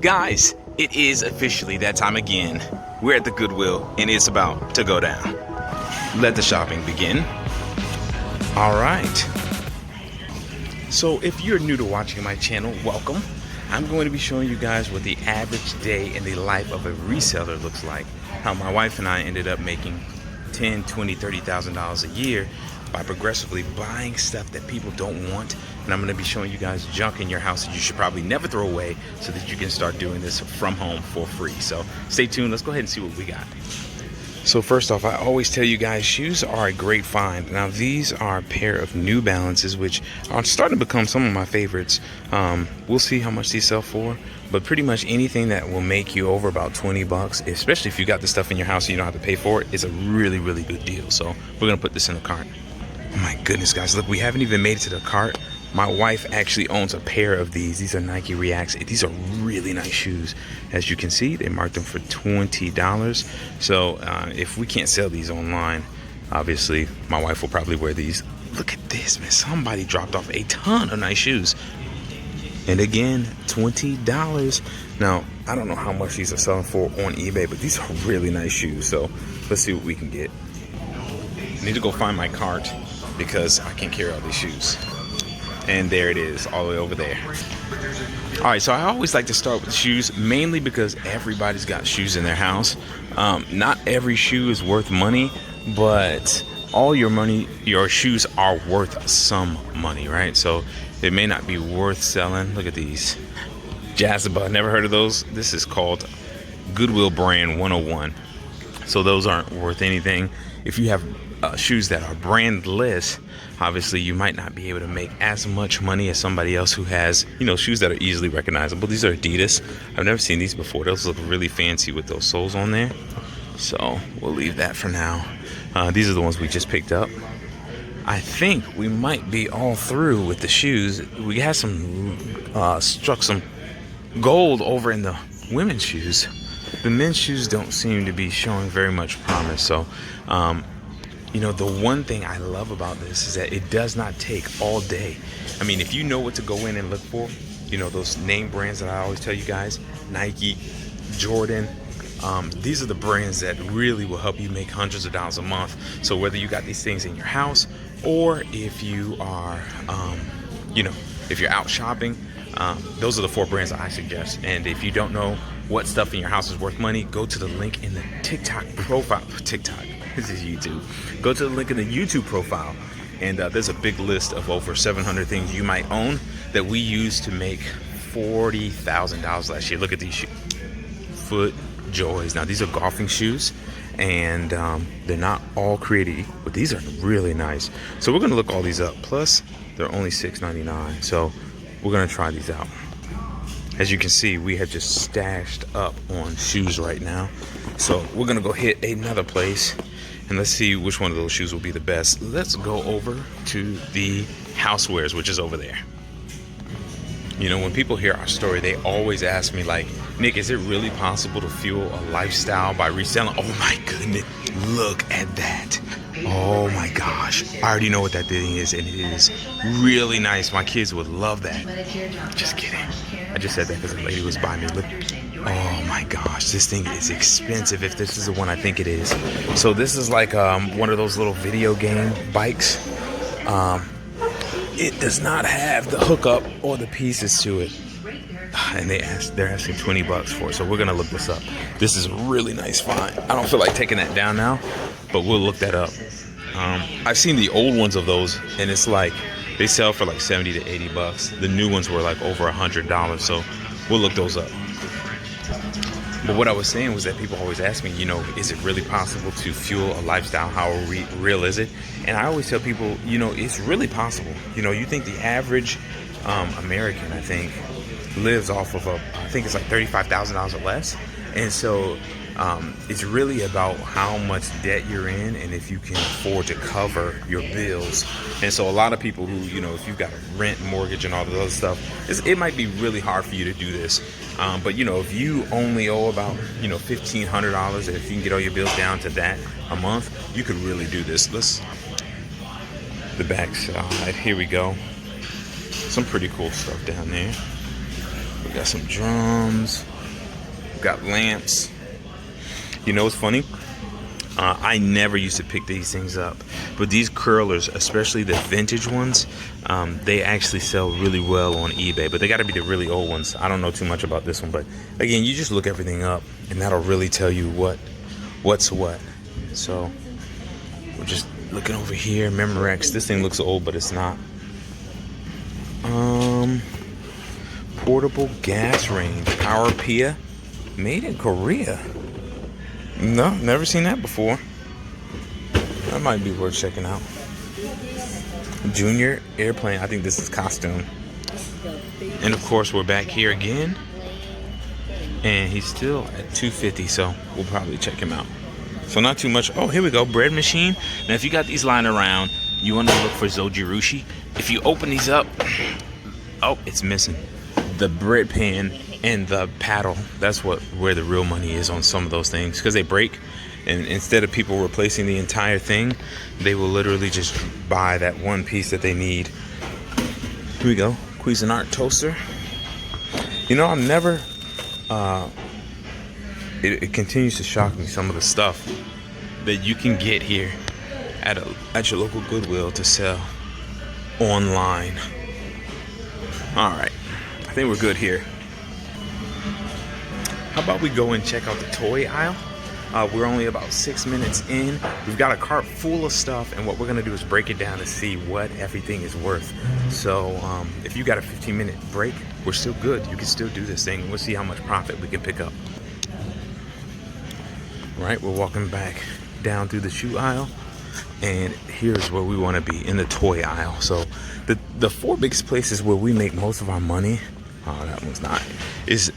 Guys, it is officially that time again. We're at the Goodwill and it's about to go down. Let the shopping begin. All right. So if you're new to watching my channel, welcome. I'm going to be showing you guys what the average day in the life of a reseller looks like. How my wife and I ended up making $10,000, $20,000, $30,000 a year by progressively buying stuff that people don't want. And I'm going to be showing you guys junk in your house that you should probably never throw away so that you can start doing this from home for free. So stay tuned. Let's go ahead and see what we got. So first off, I always tell you guys, shoes are a great find. Now these are a pair of New Balances, which are starting to become some of my favorites. We'll see how much these sell for, but pretty much anything that will make you over about 20 bucks, especially if you got the stuff in your house and you don't have to pay for it, is a really, really good deal. So we're gonna put this in the cart. Oh my goodness, guys, look, we haven't even made it to the cart. My wife actually owns a pair of these. These are Nike Reacts. These are really nice shoes. As you can see, they marked them for $20. So if we can't sell these online, obviously my wife will probably wear these. Look at this, man. Somebody dropped off a ton of nice shoes. And again, $20. Now, I don't know how much these are selling for on eBay, but these are really nice shoes. So let's see what we can get. I need to go find my cart because I can't carry all these shoes. And there it is, all the way over there. All right, so I always like to start with shoes, mainly because everybody's got shoes in their house. Not every shoe is worth money, but all your shoes are worth some money, right? So it may not be worth selling. Look at these. Jazaba, never heard of those? This is called Goodwill Brand 101. So those aren't worth anything. If you have shoes that are brandless, obviously you might not be able to make as much money as somebody else who has, you know, shoes that are easily recognizable. These are Adidas. I've never seen these before. Those look really fancy with those soles on there. So we'll leave that for now. These are the ones we just picked up. I think we might be all through with the shoes. We had struck some gold over in the women's shoes. The men's shoes don't seem to be showing very much promise. So you know, the one thing I love about this is that it does not take all day. I mean, if you know what to go in and look for, you know, those name brands that I always tell you guys, Nike, Jordan, these are the brands that really will help you make hundreds of dollars a month. So whether you got these things in your house or if you are, you know, if you're out shopping, those are the 4 brands that I suggest. And if you don't know what stuff in your house is worth money, go to the link in the TikTok profile. This is YouTube. Go to the link in the YouTube profile, and there's a big list of over 700 things you might own that we used to make $40,000 last year. Look at these shoes. FootJoys. Now these are golfing shoes, and they're not all created equal, but these are really nice. So we're gonna look all these up. Plus, they're only $6.99. So we're gonna try these out. As you can see, we have just stashed up on shoes right now. So we're gonna go hit another place and let's see which one of those shoes will be the best. Let's go over to the housewares, which is over there. You know, when people hear our story, they always ask me like, Nick, is it really possible to fuel a lifestyle by reselling? Oh my goodness, look at that. Oh my gosh, I already know what that thing is, and it is really nice. My kids would love that. Just kidding. I just said that because the lady was by me. Look. Oh my gosh, this thing is expensive if this is the one I think it is. So this is like one of those little video game bikes. It does not have the hookup or the pieces to it. And they're asking 20 bucks for it. So we're gonna look this up. This is a really nice find. I don't feel like taking that down now, but we'll look that up. I've seen the old ones of those, and it's like they sell for like 70 to 80 bucks. The new ones were like over $100. So we'll look those up. But what I was saying was that people always ask me, you know, is it really possible to fuel a lifestyle? How real is it? And I always tell people, you know, it's really possible. You know, you think the average American, I think, lives off of I think it's like $35,000 or less. And so it's really about how much debt you're in and if you can afford to cover your bills. And so a lot of people who, you know, if you've got a rent, mortgage, and all the other stuff, it might be really hard for you to do this. But, you know, if you only owe about, you know, $1,500, and if you can get all your bills down to that a month, you could really do this. The back side, here we go. Some pretty cool stuff down there. We got some drums. got lamps. You know what's funny? I never used to pick these things up, but these curlers, especially the vintage ones, they actually sell really well on eBay, but they got to be the really old ones. I don't know too much about this one, but again, you just look everything up and that'll really tell you what's what. So we're just looking over here. Memorex. This thing looks old, but it's not. Portable gas range, Power Pia, made in Korea. No, never seen that before. That might be worth checking out. Junior airplane. I think this is costume. And of course, we're back here again. And he's still at $250, so we'll probably check him out. So not too much. Oh, here we go. Bread machine. Now, if you got these lying around, you want to look for Zojirushi. If you open these up, oh, it's missing the bread pan and the paddle. That's where the real money is on some of those things, because they break, and instead of people replacing the entire thing, they will literally just buy that one piece that they need. Here we go. Cuisinart toaster. You know, I'm never it continues to shock me, some of the stuff that you can get here at your local Goodwill to sell online. All right, I think we're good here. How about we go and check out the toy aisle? We're only about 6 minutes in. We've got a cart full of stuff, and what we're gonna do is break it down and see what everything is worth. So if you got a 15-minute break, we're still good. You can still do this thing. We'll see how much profit we can pick up. Right, we're walking back down through the shoe aisle, and here's where we want to be, in the toy aisle. So the four biggest places where we make most of our money, oh, that one's not, is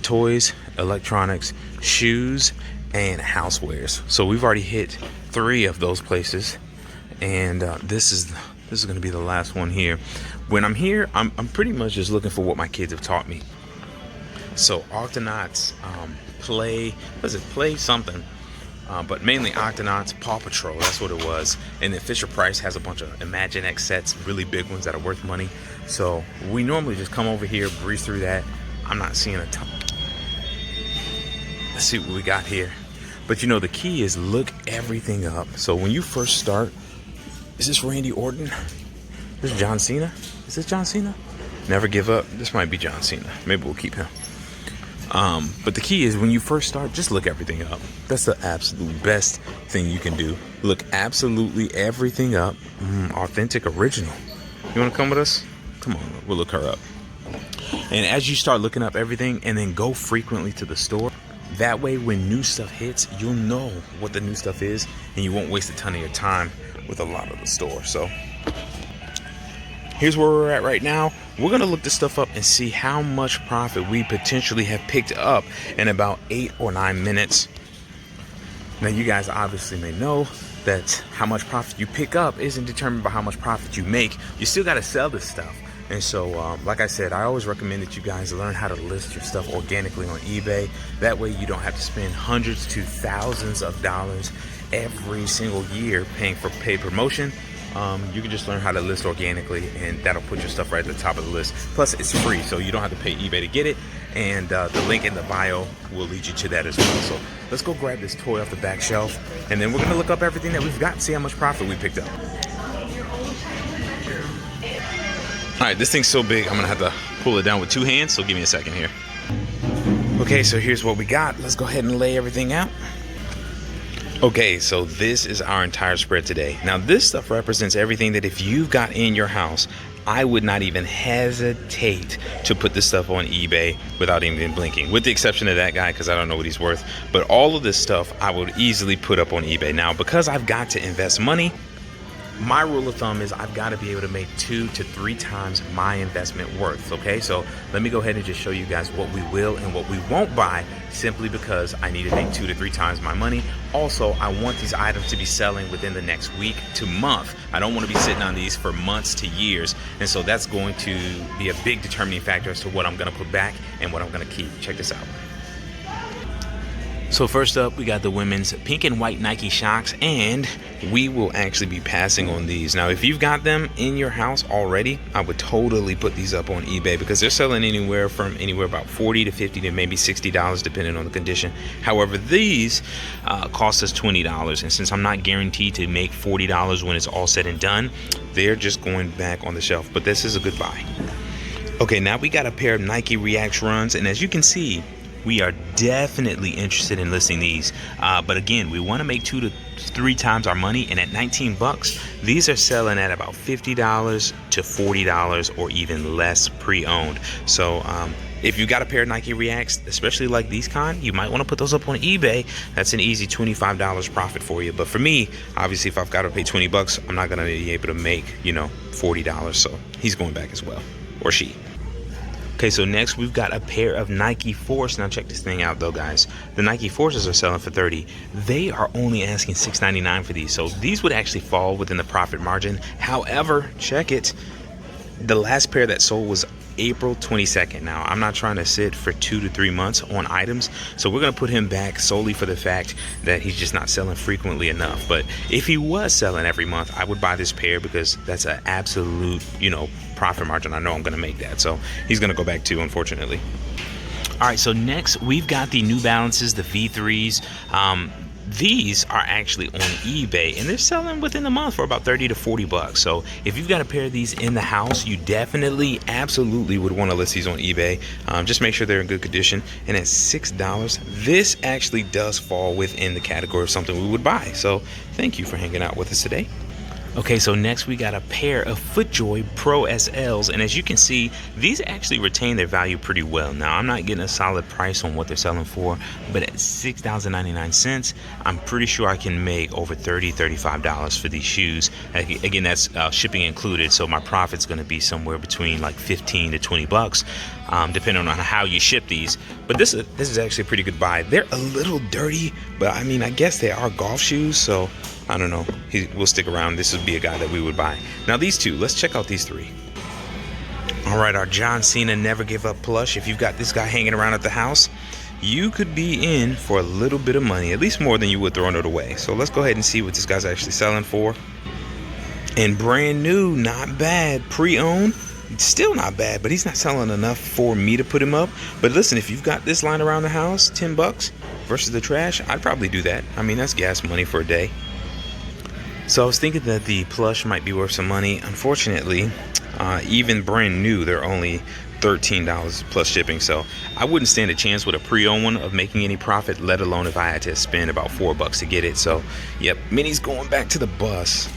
toys, electronics, shoes, and housewares. So we've already hit 3 of those places, and this is going to be the last one here. When I'm here, I'm pretty much just looking for what my kids have taught me. So Octonauts, play something, but mainly Octonauts, Paw Patrol, that's what it was. And then Fisher Price has a bunch of Imaginext sets, really big ones that are worth money. So we normally just come over here, breeze through that. I'm not seeing a ton. Let's see what we got here. But you know, the key is look everything up. So when you first start, is this Randy Orton? This is John Cena? Is this John Cena? Never give up. This might be John Cena. Maybe we'll keep him. But the key is when you first start, just look everything up. That's the absolute best thing you can do. Look absolutely everything up. Authentic original. You want to come with us? Come on, we'll look her up. And as you start looking up everything, and then go frequently to the store, that way when new stuff hits, you'll know what the new stuff is, and you won't waste a ton of your time with a lot of the store. So here's where we're at right now. We're gonna look this stuff up and see how much profit we potentially have picked up in about 8 or 9 minutes. Now, you guys obviously may know that how much profit you pick up isn't determined by how much profit you make. You still gotta sell this stuff. And so, like I said, I always recommend that you guys learn how to list your stuff organically on eBay. That way you don't have to spend hundreds to thousands of dollars every single year paying for paid promotion. You can just learn how to list organically, and that'll put your stuff right at the top of the list. Plus, it's free, so you don't have to pay eBay to get it. And the link in the bio will lead you to that as well. So let's go grab this toy off the back shelf, and then we're gonna look up everything that we've got and see how much profit we picked up. All right, this thing's so big, I'm gonna have to pull it down with 2 hands, so give me a second here. Okay, so here's what we got. Let's go ahead and lay everything out. Okay, so this is our entire spread today. Now, this stuff represents everything that if you've got in your house, I would not even hesitate to put this stuff on eBay without even blinking, with the exception of that guy, because I don't know what he's worth. But all of this stuff I would easily put up on eBay. Now, because I've got to invest money, my rule of thumb is I've got to be able to make 2 to 3 times my investment worth. Okay, so let me go ahead and just show you guys what we will and what we won't buy, simply because I need to make 2 to 3 times my money. Also, I want these items to be selling within the next week to month. I don't want to be sitting on these for months to years, and so that's going to be a big determining factor as to what I'm going to put back and what I'm going to keep. Check this out. So first up, we got the women's pink and white Nike Shox, and we will actually be passing on these. Now, if you've got them in your house already, I would totally put these up on eBay because they're selling anywhere about $40 to $50 to maybe $60 depending on the condition. However, these cost us $20, and since I'm not guaranteed to make $40 when it's all said and done, they're just going back on the shelf. But this is a good buy. Okay, now we got a pair of Nike Reacts runs, and as you can see, we are definitely interested in listing these, but again, we want to make 2 to 3 times our money, and at 19 bucks, these are selling at about $50 to $40 or even less pre-owned. So if you got a pair of Nike Reacts, especially like these kind, you might want to put those up on eBay. That's an easy $25 profit for you. But for me, obviously, if I've got to pay 20 bucks, I'm not going to be able to make, $40. So he's going back as well, or she. Okay, so next we've got a pair of Nike Force. Now check this thing out though, guys. The Nike Forces are selling for $30. They are only asking $6.99 for these. So these would actually fall within the profit margin. However, check it. The last pair that sold was April 22nd. Now, I'm not trying to sit for 2 to 3 months on items, so we're going to put him back solely for the fact that he's just not selling frequently enough. But if he was selling every month, I would buy this pair because that's an absolute, profit margin. I know I'm going to make that. So he's going to go back too, unfortunately. All right, so next we've got the New Balances, the V3s. These are actually on eBay, and they're selling within the month for about 30 to 40 bucks. So if you've got a pair of these in the house, you definitely, absolutely would want to list these on eBay. Just make sure they're in good condition. And at $6, this actually does fall within the category of something we would buy. So thank you for hanging out with us today. Okay, so next we got a pair of FootJoy Pro SLs, and as you can see, these actually retain their value pretty well. Now, I'm not getting a solid price on what they're selling for, but at $6.99, I'm pretty sure I can make over $30, $35 for these shoes. Again, that's shipping included, so my profit's going to be somewhere between like 15 to 20 bucks, depending on how you ship these. But this is actually a pretty good buy. They're a little dirty, but I mean, I guess they are golf shoes, so I don't know. We'll stick around. This would be a guy that we would buy. Now these two, let's check out these three. All right, our John Cena Never Give Up plush. If you've got this guy hanging around at the house, you could be in for a little bit of money, at least more than you would throwing it away. So let's go ahead and see what this guy's actually selling for. And brand new, not bad. Pre-owned, still not bad, but he's not selling enough for me to put him up. But listen, if you've got this lying around the house, 10 bucks versus the trash, I'd probably do that. I mean, that's gas money for a day. So I was thinking that the plush might be worth some money. Unfortunately, even brand new, they're only $13 plus shipping. So I wouldn't stand a chance with a pre-owned one of making any profit, let alone if I had to spend about $4 to get it. So, yep, Minnie's going back to the bus.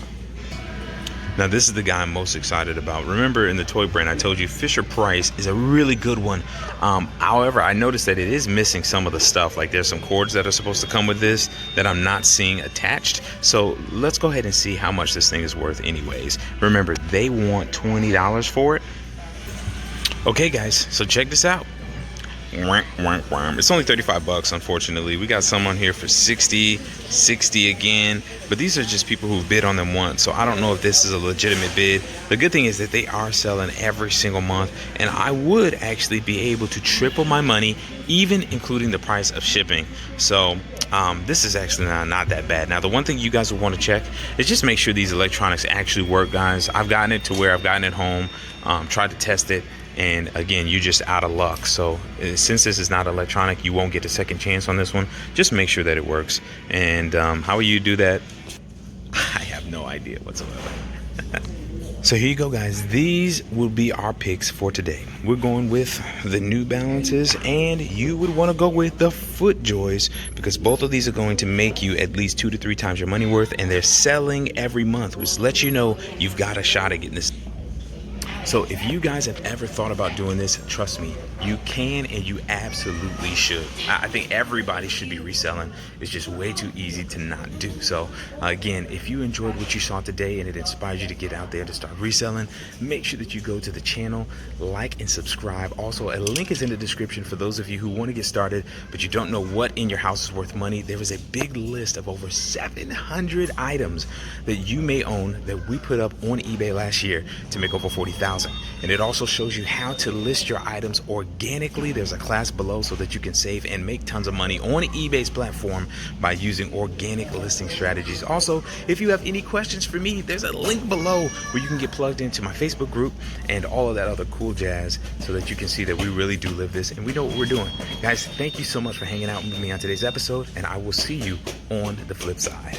Now, this is the guy I'm most excited about. Remember, in the toy brand, I told you Fisher-Price is a really good one. However, I noticed that it is missing some of the stuff. Like there's some cords that are supposed to come with this that I'm not seeing attached. So let's go ahead and see how much this thing is worth anyways. Remember, they want $20 for it. Okay, guys, so check this out. It's only 35 bucks, unfortunately. We got some on here for 60 again, but these are just people who bid on them once, so I don't know if this is a legitimate bid. The good thing is that they are selling every single month, and I would actually be able to triple my money, even including the price of shipping. So this is actually not that bad. Now, the one thing you guys would want to check is just make sure these electronics actually work, guys. I've gotten it to where I've gotten it home, tried to test it, and again, you're just out of luck. So since this is not electronic, you won't get a second chance on this one. Just make sure that it works. And how will you do that? I have no idea whatsoever. So here you go, guys. These will be our picks for today. We're going with the New Balances, and you would want to go with the FootJoys because both of these are going to make you at least 2 to 3 times your money worth, and they're selling every month, which lets you know you've got a shot at getting this. So if you guys have ever thought about doing this, trust me, you can and you absolutely should. I think everybody should be reselling. It's just way too easy to not do. So again, if you enjoyed what you saw today and it inspired you to get out there to start reselling, make sure that you go to the channel, like and subscribe. Also, a link is in the description for those of you who want to get started, but you don't know what in your house is worth money. There is a big list of over 700 items that you may own that we put up on eBay last year to make over $40,000. And it also shows you how to list your items organically. Organically. There's a class below so that you can save and make tons of money on eBay's platform by using organic listing strategies. Also, if you have any questions for me, there's a link below where you can get plugged into my Facebook group and all of that other cool jazz so that you can see that we really do live this and we know what we're doing. Guys, thank you so much for hanging out with me on today's episode, and I will see you on the flip side.